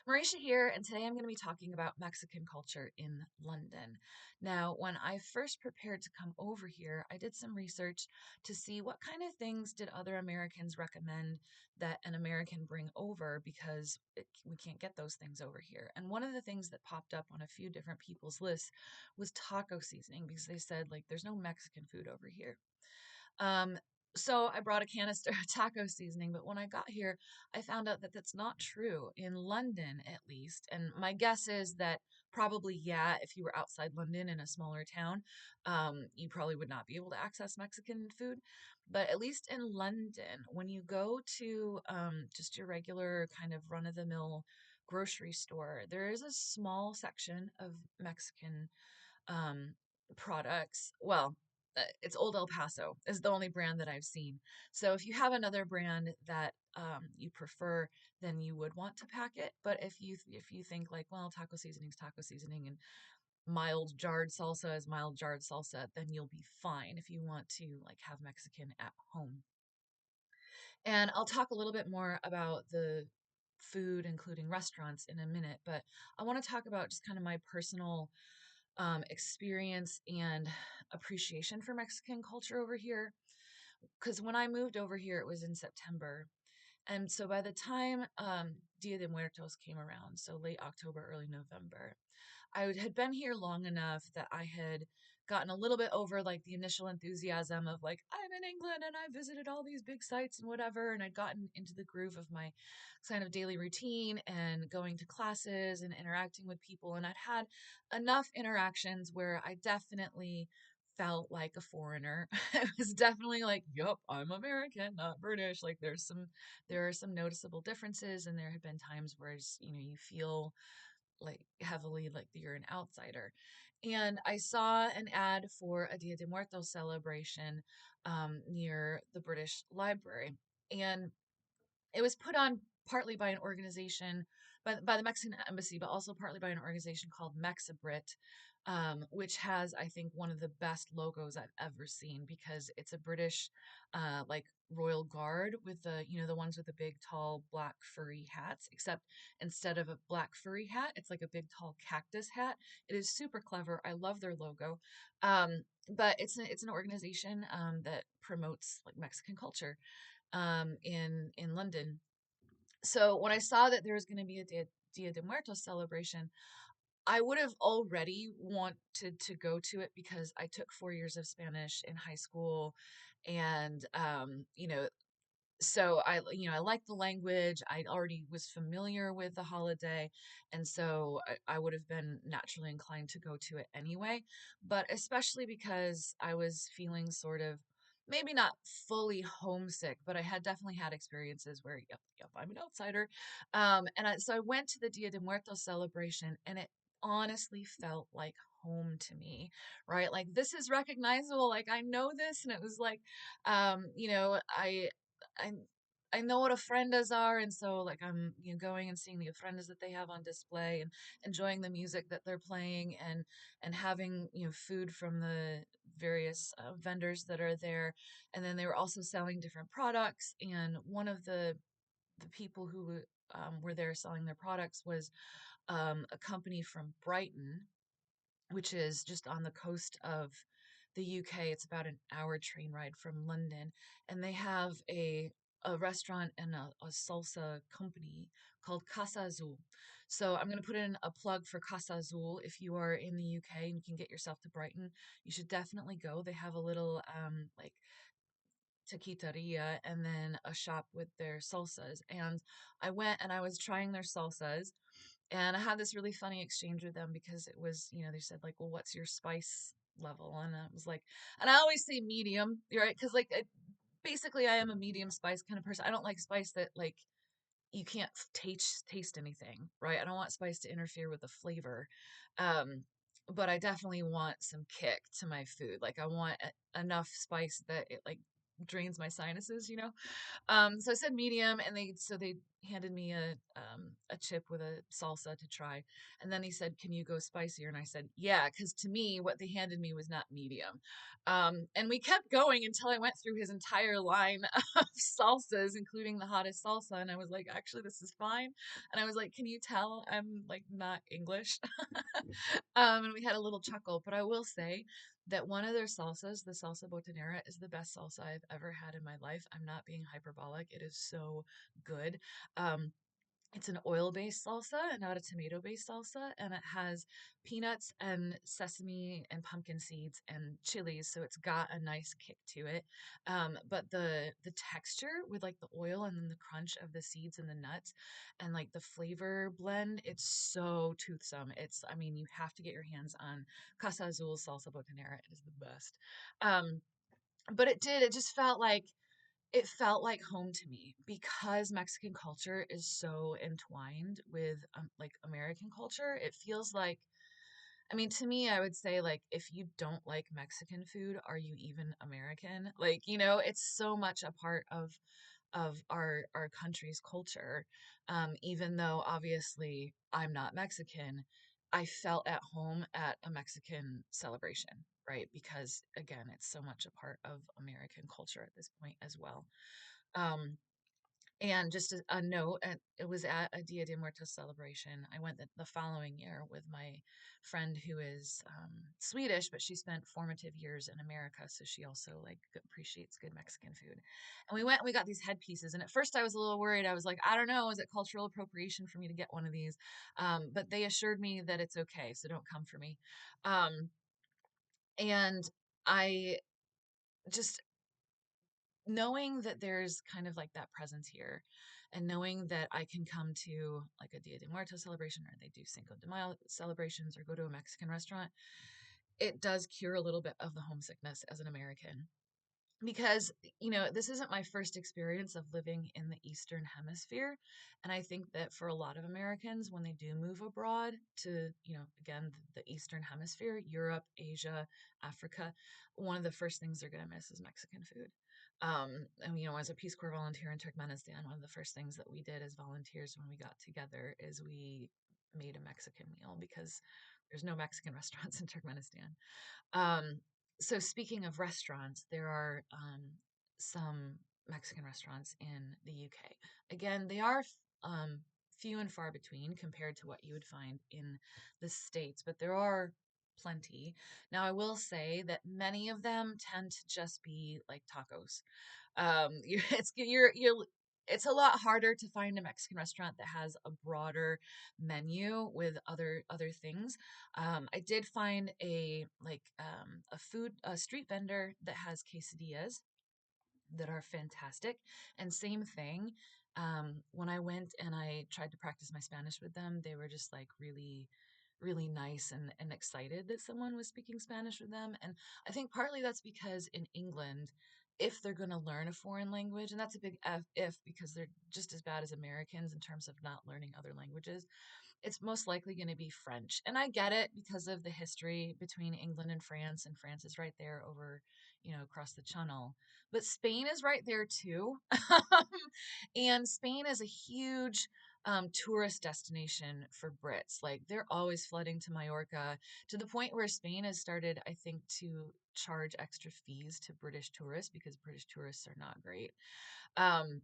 Marisha here, and today I'm going to be talking about Mexican culture in London. Now, when I first prepared to come over here, I did some research to see what kind of things did other Americans recommend that an American bring over because we can't get those things over here. And one of the things that popped up on a few different people's lists was taco seasoning because they said, like, there's no Mexican food over here. Um, so I brought a canister of taco seasoning, but when I got here, I found out that that's not true in London, at least. And my guess is that probably, yeah, if you were outside London in a smaller town, you probably would not be able to access Mexican food. But at least in London, when you go to just your regular kind of run-of-the-mill grocery store, there is a small section of Mexican um, products. Well, it's Old El Paso is the only brand that I've seen. So if you have another brand that you prefer, then you would want to pack it. But if you think like, well, taco seasoning's taco seasoning and mild jarred salsa is mild jarred salsa, then you'll be fine if you want to like have Mexican at home. And I'll talk a little bit more about the food, including restaurants, in a minute. But I want to talk about just kind of my personal experience and appreciation for Mexican culture over here. Because when I moved over here, it was in September. And so by the time Dia de Muertos came around, so late October, early November, had been here long enough that I had gotten a little bit over like the initial enthusiasm of like, I'm in England and I visited all these big sites and whatever. And I'd gotten into the groove of my kind of daily routine and going to classes and interacting with people. And I'd had enough interactions where I definitely felt like a foreigner. It was definitely like, yup, I'm American, not British. Like there are some noticeable differences, and there had been times where you feel like heavily like you're an outsider. And I saw an ad for a Dia de Muertos celebration near the British Library. And it was put on partly by an organization, by the Mexican embassy, but also partly by an organization called Mexibrit, which has, I think, one of the best logos I've ever seen because it's a British, like royal guard with the ones with the big, tall, black furry hats, except instead of a black furry hat, it's like a big, tall cactus hat. It is super clever. I love their logo. But it's an organization that promotes like Mexican culture in London. So when I saw that there was going to be a Dia de Muertos celebration, I would have already wanted to go to it because I took 4 years of Spanish in high school, and so I liked the language. I already was familiar with the holiday, and so I would have been naturally inclined to go to it anyway. But especially because I was feeling sort of maybe not fully homesick, but I had definitely had experiences where, yep, I'm an outsider. So I went to the Dia de Muertos celebration, and it honestly felt like home to me, right? Like this is recognizable. Like I know this, and it was like, I I know what ofrendas are, and so like I'm going and seeing the ofrendas that they have on display and enjoying the music that they're playing and having food from the various vendors that are there, and then they were also selling different products. And one of the people who were there selling their products was a company from Brighton, which is just on the coast of the UK. It's about an hour train ride from London, and they have a restaurant and a salsa company called Casa Azul. So I'm going to put in a plug for Casa Azul. If you are in the UK and you can get yourself to Brighton, you should definitely go. They have a little like taquiteria and then a shop with their salsas. And I went and I was trying their salsas, and I had this really funny exchange with them because it was, they said like, well, what's your spice level? And I was like, and I always say medium, right? Because like basically I am a medium spice kind of person. I don't like spice that like you can't taste anything, right? I don't want spice to interfere with the flavor. Um, but I definitely want some kick to my food. Like I want enough spice that it like drains my sinuses, you know? So I said medium, and they handed me a chip with a salsa to try, and then he said, "Can you go spicier?" And I said, "Yeah," because to me, what they handed me was not medium. And we kept going until I went through his entire line of salsas, including the hottest salsa, and I was like, "Actually, this is fine." And I was like, "Can you tell I'm like not English?" And we had a little chuckle, but I will say that one of their salsas, the salsa botanera, is the best salsa I've ever had in my life. I'm not being hyperbolic. It is so good. Um, it's an oil-based salsa, not a tomato-based salsa, and it has peanuts and sesame and pumpkin seeds and chilies, so it's got a nice kick to it. But the texture with like the oil and then the crunch of the seeds and the nuts and like the flavor blend, it's so toothsome. I mean, you have to get your hands on Casa Azul salsa botanera. It is the best. Um, but it just felt like home to me because Mexican culture is so entwined with like American culture. It feels like, I mean, to me, I would say like if you don't like Mexican food, are you even American? Like, it's so much a part of our country's culture. Even though obviously I'm not Mexican, I felt at home at a Mexican celebration, right? Because again, it's so much a part of American culture at this point as well. Um, and just a note, it was at a Dia de Muertos celebration. I went the following year with my friend who is Swedish, but she spent formative years in America, so she also like appreciates good Mexican food. And we went and we got these headpieces, and at first I was a little worried. I was like, I don't know, is it cultural appropriation for me to get one of these? But they assured me that it's okay, so don't come for me. Um, and I just knowing that there's kind of like that presence here and knowing that I can come to like a Dia de Muertos celebration or they do Cinco de Mayo celebrations or go to a Mexican restaurant, it does cure a little bit of the homesickness as an American because this isn't my first experience of living in the Eastern Hemisphere, and I think that for a lot of Americans when they do move abroad to again the Eastern Hemisphere, Europe, Asia, Africa, one of the first things they're going to miss is Mexican food. And as a Peace Corps volunteer in Turkmenistan, one of the first things that we did as volunteers when we got together is we made a Mexican meal because there's no Mexican restaurants in Turkmenistan. um, so speaking of restaurants, there are some Mexican restaurants in the UK. Again, they are few and far between compared to what you would find in the States, but there are plenty. Now, I will say that many of them tend to just be like tacos. It's a lot harder to find a Mexican restaurant that has a broader menu with other things. I did find a street vendor that has quesadillas that are fantastic. And same thing, when I went and I tried to practice my Spanish with them, they were just like really, really nice and excited that someone was speaking Spanish with them. And I think partly that's because in England, if they're going to learn a foreign language, and that's a big if because they're just as bad as Americans in terms of not learning other languages, it's most likely going to be French. And I get it because of the history between England and France is right there over, across the channel. But Spain is right there too. And Spain is a huge tourist destination for Brits. Like they're always flooding to Mallorca to the point where Spain has started, I think, to charge extra fees to British tourists because British tourists are not great. Um,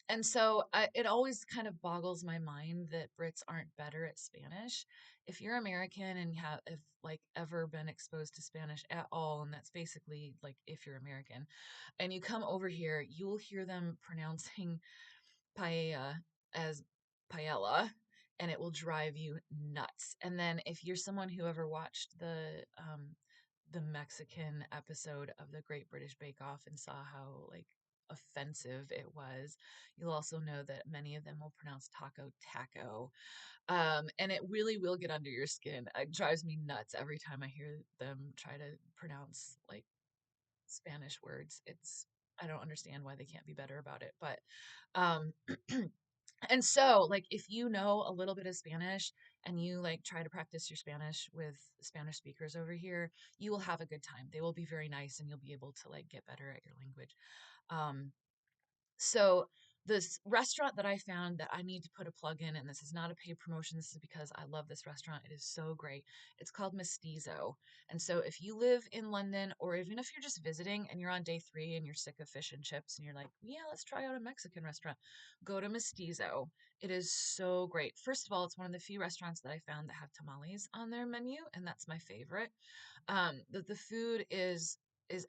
and so it always kind of boggles my mind that Brits aren't better at Spanish. If you're American and have like ever been exposed to Spanish at all, and that's basically like if you're American, and you come over here, you will hear them pronouncing paella as paella, and it will drive you nuts. And then if you're someone who ever watched the Mexican episode of the Great British Bake Off and saw how like offensive it was, you'll also know that many of them will pronounce taco taco. And it really will get under your skin. It drives me nuts every time I hear them try to pronounce like Spanish words. I don't understand why they can't be better about it. But um and so like if you know a little bit of Spanish and you like try to practice your Spanish with Spanish speakers over here, you will have a good time. They will be very nice and you'll be able to like get better at your language. Um, so this restaurant that I found that I need to put a plug in, and this is not a paid promotion, this is because I love this restaurant. It is so great. It's called Mestizo. And so if you live in London, or even if you're just visiting and you're on day 3 and you're sick of fish and chips and you're like, yeah, let's try out a Mexican restaurant, go to Mestizo. It is so great. First of all, it's one of the few restaurants that I found that have tamales on their menu, and that's my favorite. The food is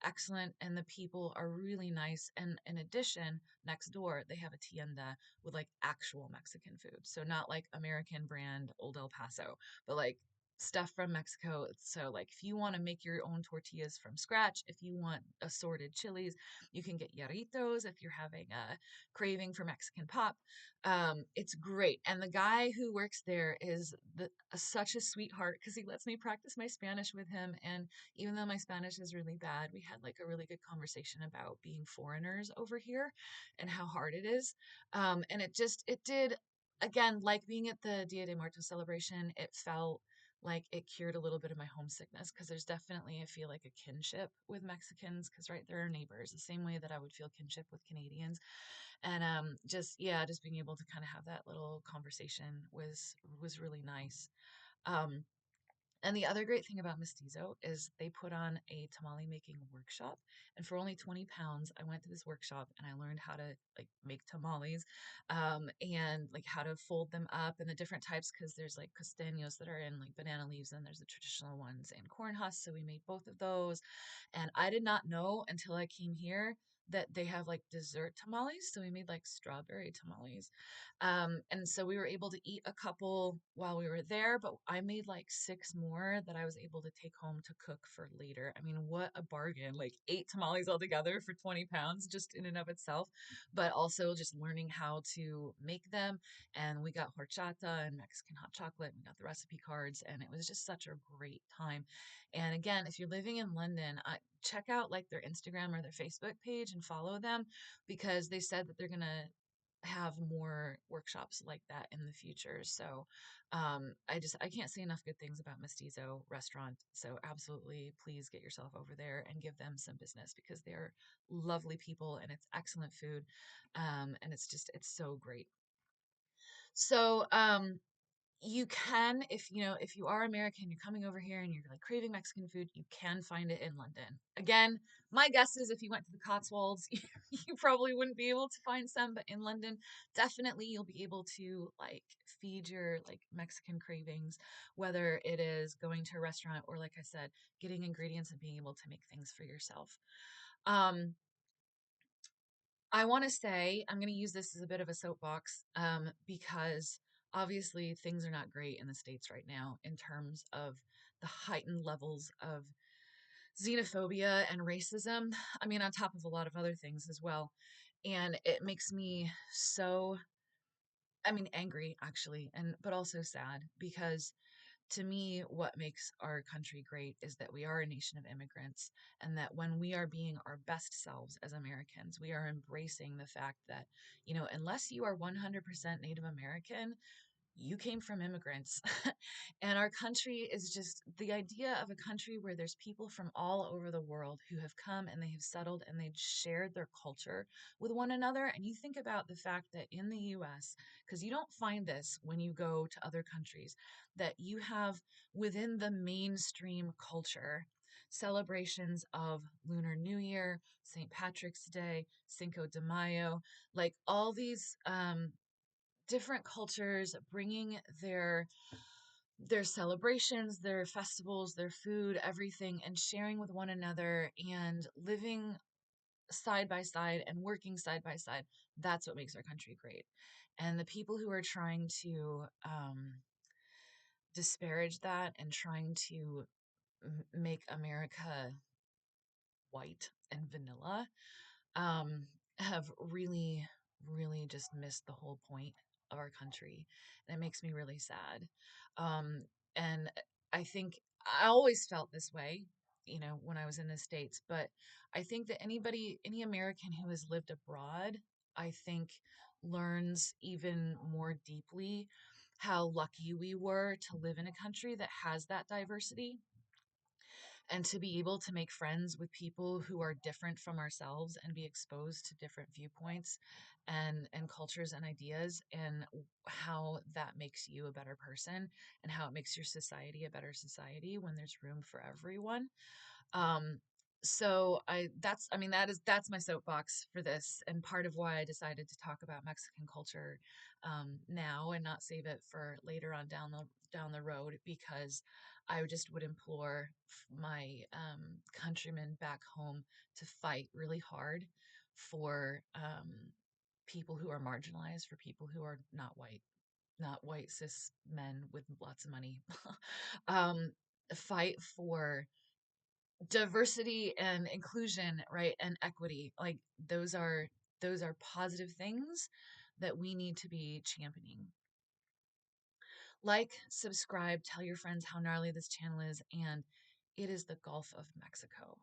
excellent and the people are really nice. And in addition, next door they have a tienda with like actual Mexican food. So not like American brand Old El Paso, but like stuff from Mexico. So like if you want to make your own tortillas from scratch, if you want assorted chilies, you can get yarritos if you're having a craving for Mexican pop. It's great. And the guy who works there is such a sweetheart because he lets me practice my Spanish with him. And even though my Spanish is really bad, we had like a really good conversation about being foreigners over here and how hard it is. And it did, again, like being at the Dia de Muertos celebration, it felt like it cured a little bit of my homesickness because there's definitely, I feel like a kinship with Mexicans because, right, they're our neighbors, the same way that I would feel kinship with Canadians. And just, yeah, just being able to kind of have that little conversation was really nice. Um, and the other great thing about Mestizo is they put on a tamale making workshop. And for only 20 pounds, I went to this workshop and I learned how to like make tamales, and like how to fold them up and the different types because there's like costeños that are in like banana leaves and there's the traditional ones in corn husks. So we made both of those. And I did not know until I came here that they have like dessert tamales. So we made like strawberry tamales. And so we were able to eat a couple while we were there, but I made like 6 more that I was able to take home to cook for later. I mean, what a bargain! Like 8 tamales altogether for 20 pounds just in and of itself, but also just learning how to make them. And we got horchata and Mexican hot chocolate. We got the recipe cards, and it was just such a great time. And again, if you're living in London, check out like their Instagram or their Facebook page and follow them because they said that they're gonna have more workshops like that in the future. So I can't say enough good things about Mestizo restaurant. So absolutely please get yourself over there and give them some business because they're lovely people and it's excellent food. And it's so great. So you can, if you know, if you are American, you're coming over here and you're like craving Mexican food, you can find it in London. Again, my guess is if you went to the Cotswolds, you probably wouldn't be able to find some, but in London, definitely you'll be able to like feed your like Mexican cravings, whether it is going to a restaurant or like I said, getting ingredients and being able to make things for yourself. Um, I want to say I'm going to use this as a bit of a soapbox, because obviously things are not great in the States right now in terms of the heightened levels of xenophobia and racism. I mean, on top of a lot of other things as well. And it makes me so, I mean, angry actually, and but also sad because to me, what makes our country great is that we are a nation of immigrants, and that when we are being our best selves as Americans, we are embracing the fact that, unless you are 100% Native American, you came from immigrants. And our country is just the idea of a country where there's people from all over the world who have come and they have settled and they've shared their culture with one another. And you think about the fact that in the US, because you don't find this when you go to other countries, that you have within the mainstream culture celebrations of Lunar New Year, St. Patrick's Day, Cinco de Mayo, like all these different cultures bringing their celebrations, their festivals, their food, everything, and sharing with one another and living side by side and working side by side. That's what makes our country great. And the people who are trying to disparage that and trying to make America white and vanilla, have really, really just missed the whole point of our country. And it makes me really sad. Um, and I think I always felt this way, when I was in the States, but I think that any American who has lived abroad, I think learns even more deeply how lucky we were to live in a country that has that diversity and to be able to make friends with people who are different from ourselves and be exposed to different viewpoints and cultures and ideas, and how that makes you a better person and how it makes your society a better society when there's room for everyone. um, so I mean, that's my soapbox for this, and part of why I decided to talk about Mexican culture now and not save it for later on down the road, because I just would implore my countrymen back home to fight really hard for people who are marginalized, for people who are not white cis men with lots of money. um, Fight for diversity and inclusion, right, and equity. Like those are positive things that we need to be championing. Like, subscribe, tell your friends how gnarly this channel is, and it is the Gulf of Mexico.